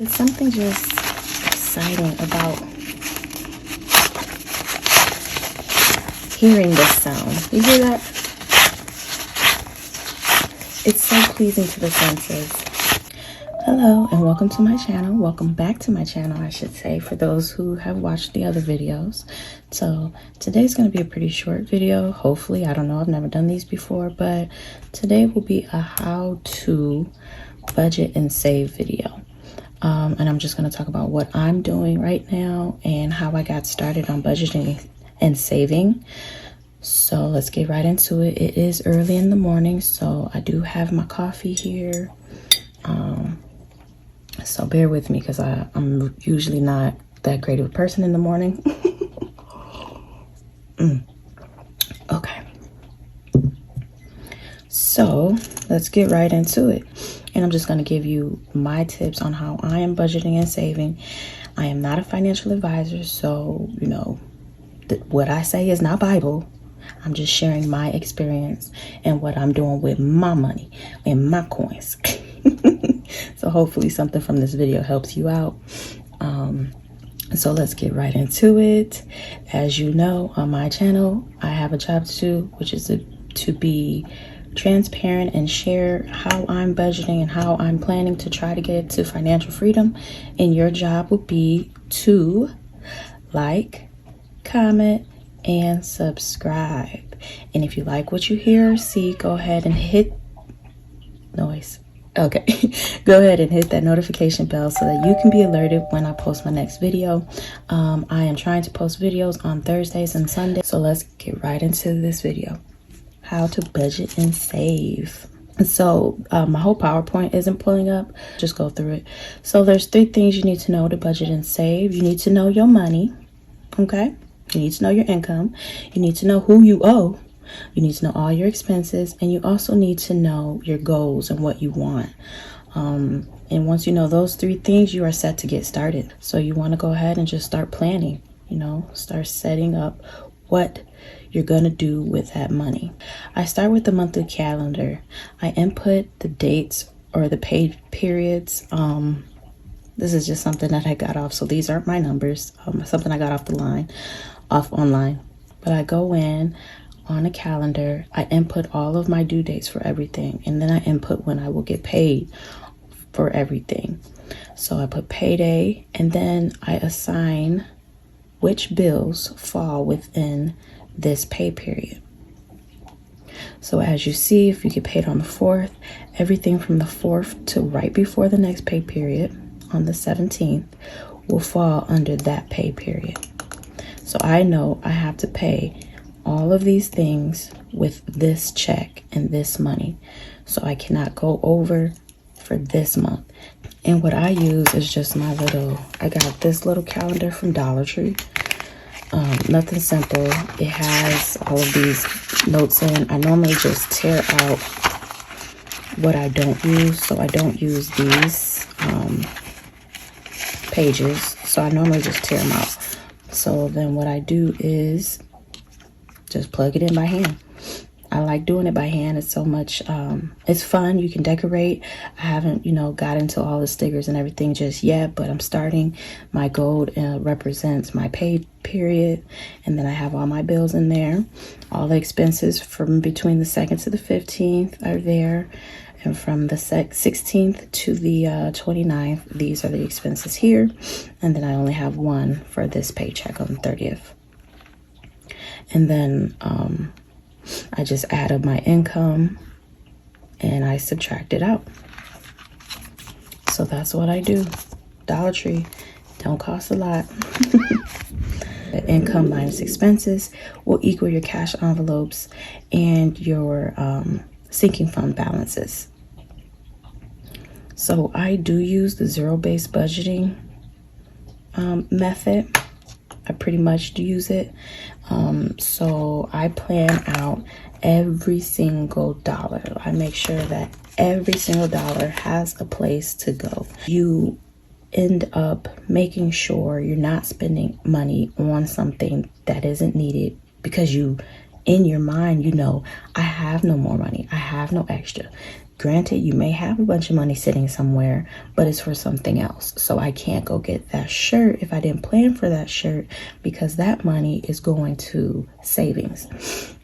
There's something just exciting about hearing this sound. You hear that? It's so pleasing to the senses. Hello and welcome to my channel. Welcome back to my channel, I should say, for those who have watched the other videos. So today's going to be a pretty short video. Hopefully, I don't know, I've never done these before, but today will be a how to budget and save video. And I'm just going to talk about what I'm doing right now and how I got started on budgeting and saving. So let's get right into it. It is early in the morning, so I do have my coffee here. So bear with me because I'm usually not that great of a person in the morning. Okay. So let's get right into it. And I'm just going to give you my tips on how I am budgeting and saving. I am not a financial advisor, so, you know, what I say is not Bible. I'm just sharing my experience and what I'm doing with my money and my coins. So hopefully something from this video helps you out. So let's get right into it. As you know, on my channel, I have a job to do, which is to be transparent and share how I'm budgeting and how I'm planning to try to get to financial freedom. And your job would be to like, comment, and subscribe. And if you like what you hear or see, go ahead and hit noise. Okay, go ahead and hit that notification bell so that you can be alerted when I post my next video. I am trying to post videos on Thursdays and Sundays. So let's get right into this video. How to budget and save. So my whole PowerPoint isn't pulling up. Just go through it. So there's 3 things you need to know to budget and save. You need to know your money. Okay. You need to know your income. You need to know who you owe. You need to know all your expenses. And you also need to know your goals and what you want. And once you know those 3 things, you are set to get started. So you want to go ahead and just start planning, start setting up what you're going to do with that money. I start with the monthly calendar. I input the dates or the pay periods. This is just something that I got off. So these aren't my numbers. Something I got off online. But I go in on a calendar. I input all of my due dates for everything. And then I input when I will get paid for everything. So I put payday and then I assign which bills fall within this pay period. So as you see, if you get paid on the 4th, everything from the 4th to right before the next pay period on the 17th will fall under that pay period. So I know I have to pay all of these things with this check and this money. So I cannot go over for this month. And what I use is just I got this little calendar from Dollar Tree. Nothing simple. It has all of these notes in. I normally just tear out what I don't use. So I don't use these pages. So I normally just tear them out. So then what I do is just plug it in by hand. I like doing it by hand. It's so much, it's fun. You can decorate. I haven't, got into all the stickers and everything just yet, but I'm starting. My gold represents my pay period. And then I have all my bills in there. All the expenses from between the 2nd to the 15th are there. And from the 16th to the 29th, these are the expenses here. And then I only have one for this paycheck on the 30th. And then, I just add up my income and I subtract it out. So that's what I do. Dollar Tree don't cost a lot. The income minus expenses will equal your cash envelopes and your sinking fund balances. So I do use the zero-based budgeting method. I pretty much use it. So I plan out every single dollar. I make sure that every single dollar has a place to go. You end up making sure you're not spending money on something that isn't needed because in your mind, I have no more money. I have no extra. Granted, you may have a bunch of money sitting somewhere, but it's for something else. So I can't go get that shirt if I didn't plan for that shirt, because that money is going to savings.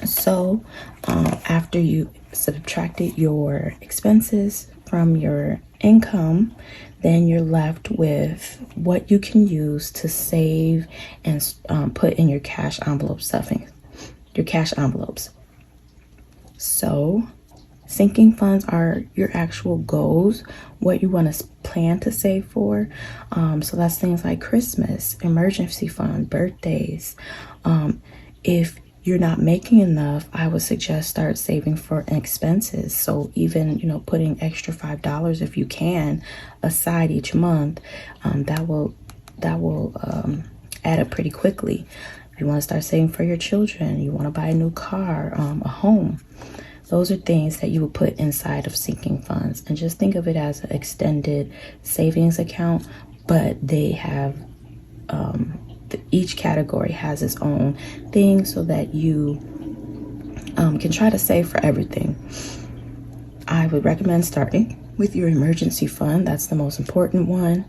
So after you subtracted your expenses from your income, then you're left with what you can use to save and put in your cash envelope stuffing, your cash envelopes. So sinking funds are your actual goals, what you want to plan to save for. So that's things like Christmas, emergency fund, birthdays. If you're not making enough, I would suggest start saving for expenses. So even, putting extra $5 if you can aside each month, that will add up pretty quickly. If you want to start saving for your children, you want to buy a new car, a home. Those are things that you would put inside of sinking funds, and just think of it as an extended savings account, but they have each category has its own thing, so that you can try to save for everything. I would recommend starting with your emergency fund. That's the most important one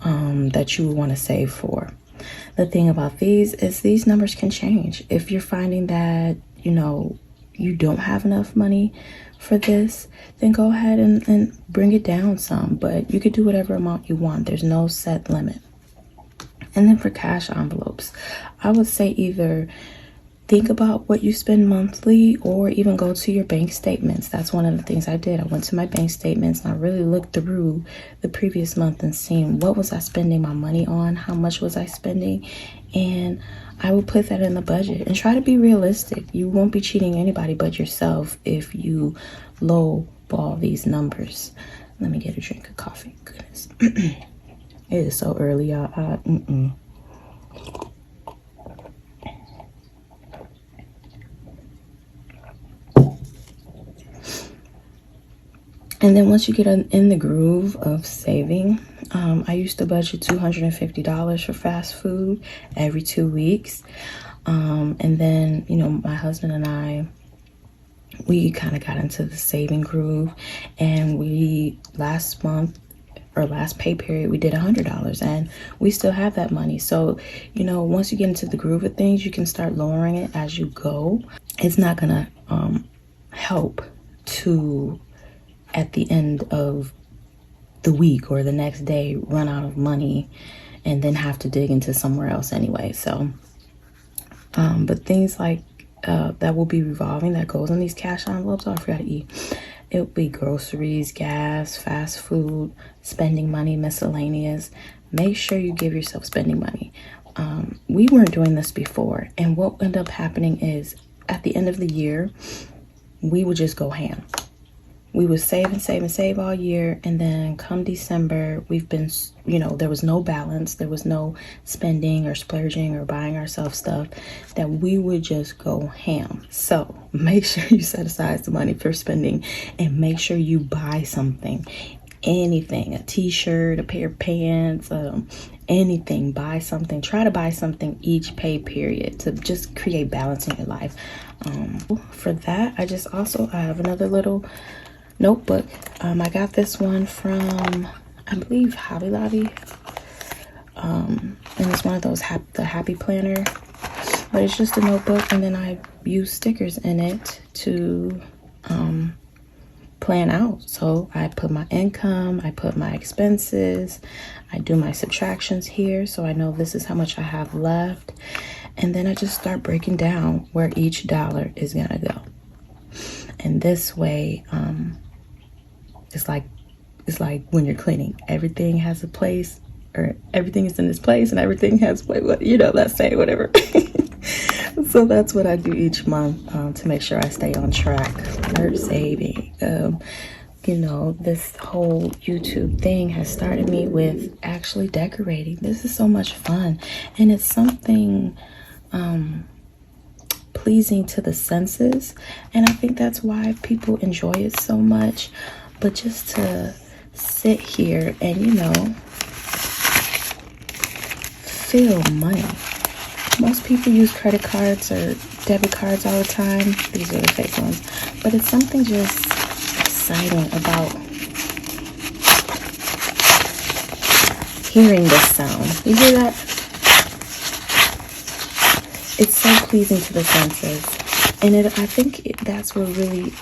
that you would want to save for. The thing about these is these numbers can change. If you're finding that, you don't have enough money for this, then go ahead and bring it down some. But you could do whatever amount you want. There's no set limit. And then for cash envelopes, I would say either think about what you spend monthly or even go to your bank statements. That's one of the things I did. I went to my bank statements and I really looked through the previous month and seen what was I spending my money on, how much was I spending, and I would put that in the budget and try to be realistic. You won't be cheating anybody but yourself if you lowball these numbers. Let me get a drink of coffee. Goodness. It is so early, y'all. And then once you get in the groove of saving, I used to budget $250 for fast food every 2 weeks. And then, my husband and I, we kind of got into the saving groove, and last pay period, we did $100, and we still have that money. So, once you get into the groove of things, you can start lowering it as you go. It's not gonna help to, at the end of the week or the next day, run out of money and then have to dig into somewhere else anyway. So, but things like that will be revolving, that goes in these cash envelopes. Oh, I forgot to eat. It would be groceries, gas, fast food, spending money, miscellaneous. Make sure you give yourself spending money. We weren't doing this before, and what ended up happening is at the end of the year, we would just go ham. We would save and save and save all year, and then come December, we've been, there was no balance. There was no spending or splurging or buying ourselves stuff, that we would just go ham. So make sure you set aside some money for spending, and make sure you buy something, anything, a t-shirt, a pair of pants, anything. Buy something. Try to buy something each pay period to just create balance in your life. For that, I have another little notebook. I got this one from, I believe, Hobby Lobby. And it's one of those the Happy Planner, but it's just a notebook, and then I use stickers in it to plan out. So I put my income, I put my expenses, I do my subtractions here, so I know this is how much I have left, and then I just start breaking down where each dollar is gonna go. And this way, it's like when you're cleaning, everything has a place, or everything is in its place, and everything has, let's say, whatever. So that's what I do each month to make sure I stay on track. Start saving. This whole YouTube thing has started me with actually decorating. This is so much fun, and it's something pleasing to the senses, and I think that's why people enjoy it so much. But just to sit here and feel money. Most people use credit cards or debit cards all the time. These are the fake ones. But it's something just exciting about hearing this sound. You hear that? It's so pleasing to the senses. And I think that's what really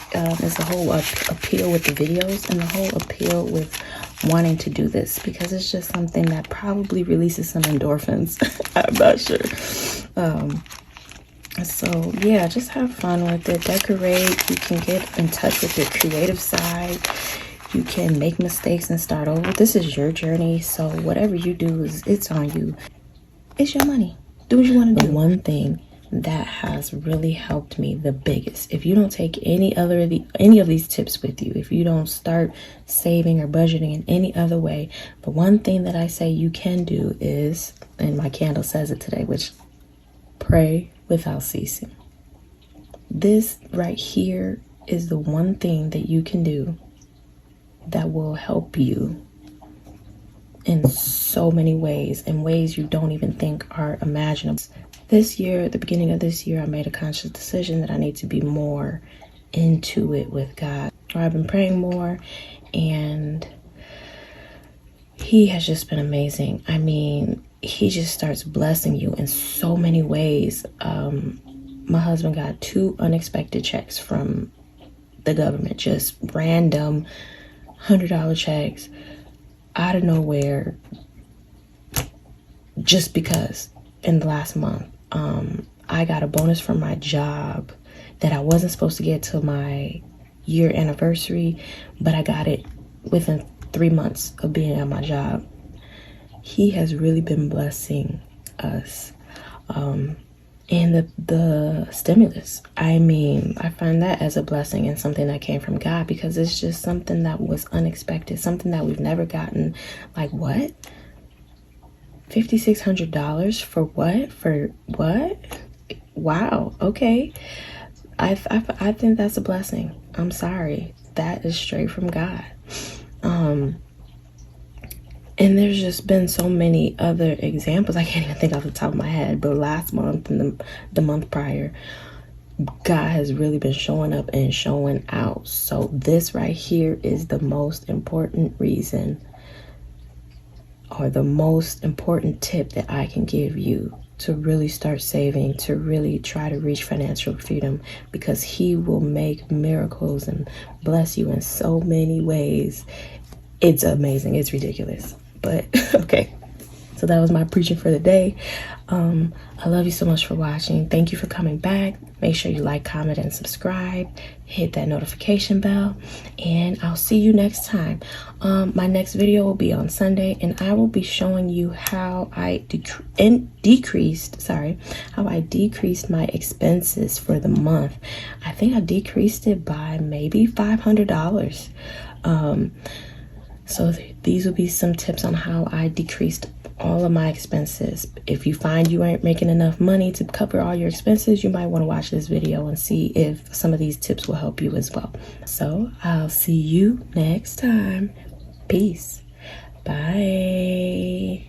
is the whole appeal with the videos, and the whole appeal with wanting to do this, because it's just something that probably releases some endorphins. I'm not sure. So yeah, just have fun with it. Decorate. You can get in touch with your creative side. You can make mistakes and start over. This is your journey, so whatever you do, it's on you. It's your money. Do what you want to do. The one thing that has really helped me the biggest, if you don't take any of these tips with you, if you don't start saving or budgeting in any other way, the one thing that I say you can do is, and my candle says it today, which, pray without ceasing. This right here is the one thing that you can do that will help you in so many ways, in ways you don't even think are imaginable. This year, at the beginning of this year, I made a conscious decision that I need to be more into it with God. I've been praying more, and He has just been amazing. I mean, He just starts blessing you in so many ways. My husband got 2 unexpected checks from the government, just random $100 checks out of nowhere, just because in the last month. I got a bonus from my job that I wasn't supposed to get till my year anniversary, but I got it within 3 months of being at my job. He has really been blessing us. And the stimulus, I mean, I find that as a blessing and something that came from God, because it's just something that was unexpected, something that we've never gotten. Like, what? $5,600 for what? For what? Wow. Okay. I think that's a blessing. I'm sorry. That is straight from God. And there's just been so many other examples. I can't even think off the top of my head, but last month and the month prior, God has really been showing up and showing out. So this right here is the most important reason, or the most important tip that I can give you to really start saving, to really try to reach financial freedom, because He will make miracles and bless you in so many ways. It's amazing. It's ridiculous. But okay. So that was my preaching for the day. I love you so much for watching. Thank you for coming back. Make sure you like, comment, and subscribe. Hit that notification bell. And I'll see you next time. My next video will be on Sunday, and I will be showing you how I decreased my expenses for the month. I think I decreased it by maybe $500. So these will be some tips on how I decreased all of my expenses. If you find you aren't making enough money to cover all your expenses, you might want to watch this video and see if some of these tips will help you as well. So I'll see you next time. Peace. Bye.